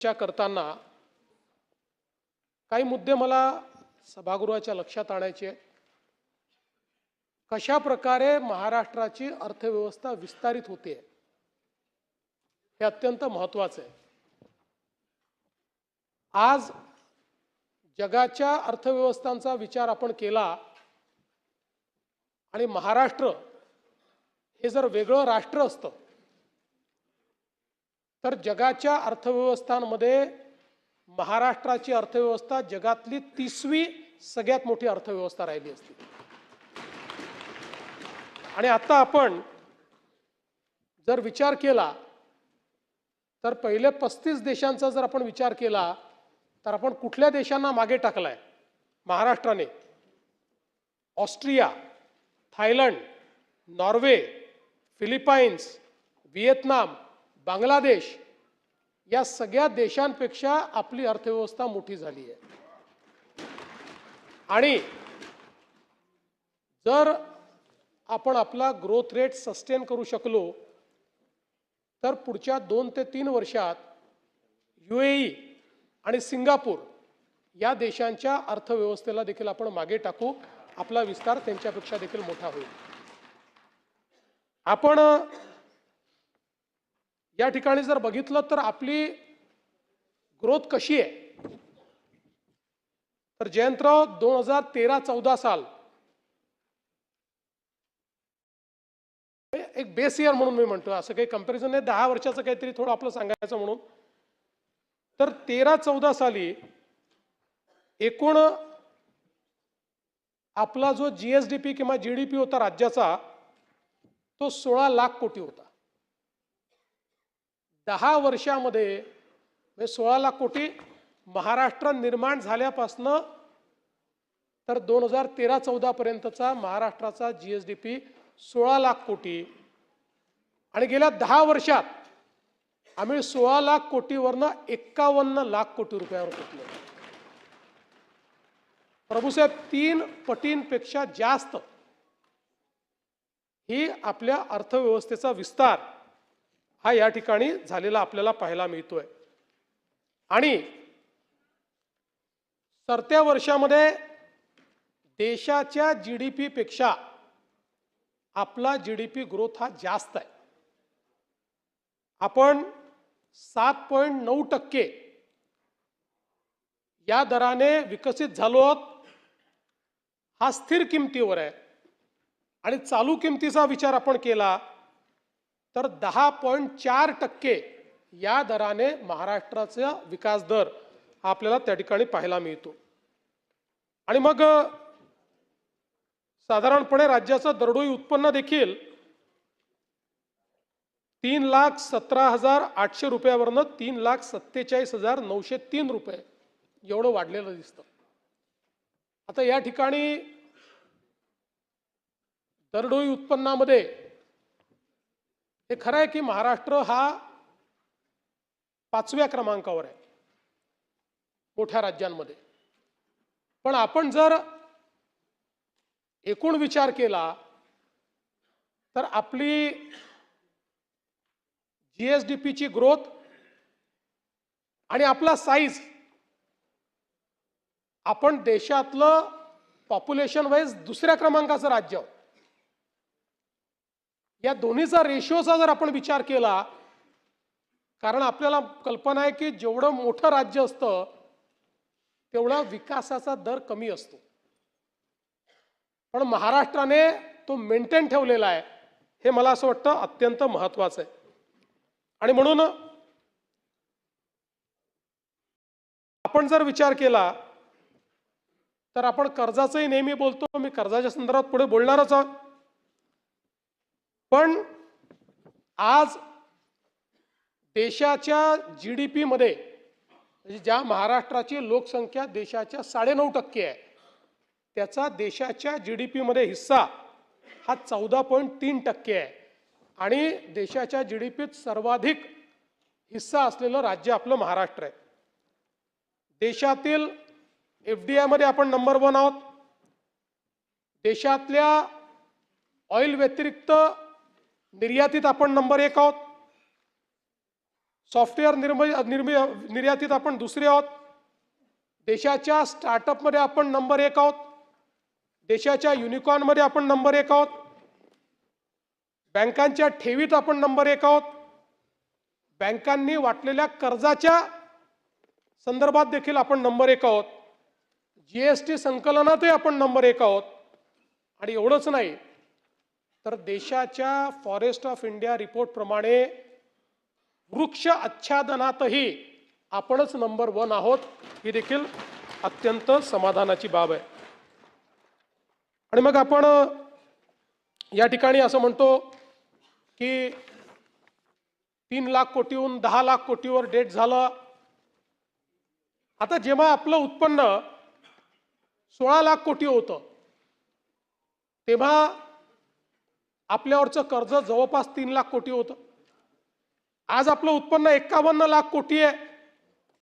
चर्चा करताना काही मुद्दे मला सभागृहाच्या लक्षात आणायचे आहेत। कशा प्रकारे महाराष्ट्राची अर्थव्यवस्था विस्तारित होते हे अत्यंत महत्त्वाचे आहे। आज जगाच्या अर्थव्यवस्थांचा विचार आपण केला आणि महाराष्ट्र हे जर वेगळं राष्ट्र असतं तर जगाच्या अर्थव्यवस्थांमध्ये महाराष्ट्राची अर्थव्यवस्था जगातली 30वी सगळ्यात मोठी अर्थव्यवस्था राहिली असती। आणि आता आपण जर विचार केला तर पहिले 35 देशांचा जर आपण विचार केला तर आपण कुठल्या देशांना मागे टाकलाय? महाराष्ट्राने Austria, Thailand, Norway, Philippines, Vietnam, Bangladesh या सगळ्या देशांपेक्षा आपली अर्थव्यवस्था मोठी झाली आहे। आणि जर आपण आपला ग्रोथ रेट सस्टेन करू शकलो तर पुढच्या 2 ते 3 वर्षात UAE आणि सिंगापूर या देशांच्या अर्थव्यवस्थेला देखील आपण मागे टाकू। आपला विस्तार त्यांच्यापेक्षा देखील मोठा होईल। आपण या ठिकाणी जर बघितलं तर आपली ग्रोथ कशी आहे तर जयंतराव 2013-14 साल एक बेस इयर म्हणून मी म्हणतो, असं काही कंपॅरिझन नाही, 10 वर्षाचं काहीतरी थोडं आपलं सांगायचं म्हणून। तर 13-14 साली एकूण आपला जो GSDP किंवा GDP होता राज्याचा तो 16 लाख कोटी होता। 10 वर्षामध्ये 16 लाख कोटी महाराष्ट्र निर्माण झाल्यापासून तर 2013-14 पर्यंतचा महाराष्ट्राचा GSDP 16 लाख कोटी आणि गेल्या 10 वर्षात आम्ही 16 लाख कोटीवरनं 51 लाख कोटी रुपयावर पोहोचलो। प्रभूसाहेब 3 पटींपेक्षा जास्त ही आपल्या अर्थव्यवस्थेचा विस्तार हा या ठिकाणी झालेला आपल्याला पाहायला मिळतोय। आणि सरत्या वर्षामध्ये देशाच्या GDP पेक्षा आपला GDP ग्रोथ हा जास्त आहे। आपण 7.9% या दराने विकसित झालो आहोत। हा स्थिर किमतीवर आहे आणि चालू किमतीचा विचार आपण केला तर 10.4% या दराने महाराष्ट्राचा विकास दर आपल्याला त्या ठिकाणी पाहायला मिळतो। आणि मग साधारणपणे राज्याचं दरडोई उत्पन्न देखील 3,17,800 रुपयावरनं 3,47,903 रुपये एवढं वाढलेलं दिसतं। आता या ठिकाणी दरडोई उत्पन्नामध्ये हे खरं आहे की महाराष्ट्र हा 5व्या क्रमांकावर आहे मोठ्या राज्यांमध्ये। पण आपण जर एकूण विचार केला तर आपली GSDP ची ग्रोथ आणि आपला साईज आपण देशातलं पॉप्युलेशन वाईज दुसऱ्या क्रमांकाचं राज्य आहोत। या दोन्हीचा रेशिओचा जर आपण विचार केला, कारण आपल्याला कल्पना आहे की जेवढं मोठं राज्य असतं तेवढा विकासाचा दर कमी असतो, पण महाराष्ट्राने तो मेंटेन ठेवलेला आहे। हे मला असं वाटतं अत्यंत महत्त्वाचं आहे। आणि म्हणून आपण जर विचार केला तर आपण कर्जाचंही नेहमी बोलतो, मी कर्जाच्या संदर्भात पुढे बोलणारच आहे। पण आज देशाच्या GDP मध्ये ज्या महाराष्ट्राची लोकसंख्या देशाच्या 9.5% आहे त्याचा देशाच्या GDP मध्ये हिस्सा हा 14.3% आहे आणि देशाच्या GDPत सर्वाधिक हिस्सा असलेलं राज्य आपलं महाराष्ट्र आहे। देशातील FDI मध्ये आपण नंबर 1 आहोत। देशातल्या ऑइल व्यतिरिक्त निर्यातीत आपण नंबर 1 आहोत। सॉफ्टवेअर निर्यातीत आपण दुसरे आहोत. देशाच्या स्टार्टअपमध्ये आपण नंबर 1 आहोत. देशाच्या युनिकॉर्नमध्ये आपण नंबर 1 आहोत. बँकांच्या ठेवीत आपण नंबर 1 आहोत. बँकांनी वाटलेल्या कर्जाच्या संदर्भात देखील आपण नंबर 1 आहोत. जीएसटी संकलनातही आपण नंबर 1 आहोत. आणि एवढंच नाही तर देशाच्या फॉरेस्ट ऑफ इंडिया रिपोर्ट प्रमाणे वृक्ष आच्छादनातही आपणच नंबर 1 आहोत. ही देखील अत्यंत समाधानाची बाब आहे. आणि मग आपण या ठिकाणी असं म्हणतो की 3 लाख कोटीहून 10 लाख कोटीवर डेट झालं. आता जेव्हा आपलं उत्पन्न 16 लाख कोटी होतं तेव्हा आपल्यावरचं कर्ज जवळपास 3 लाख कोटी होतं. आज आपलं उत्पन्न 51 लाख कोटी आहे.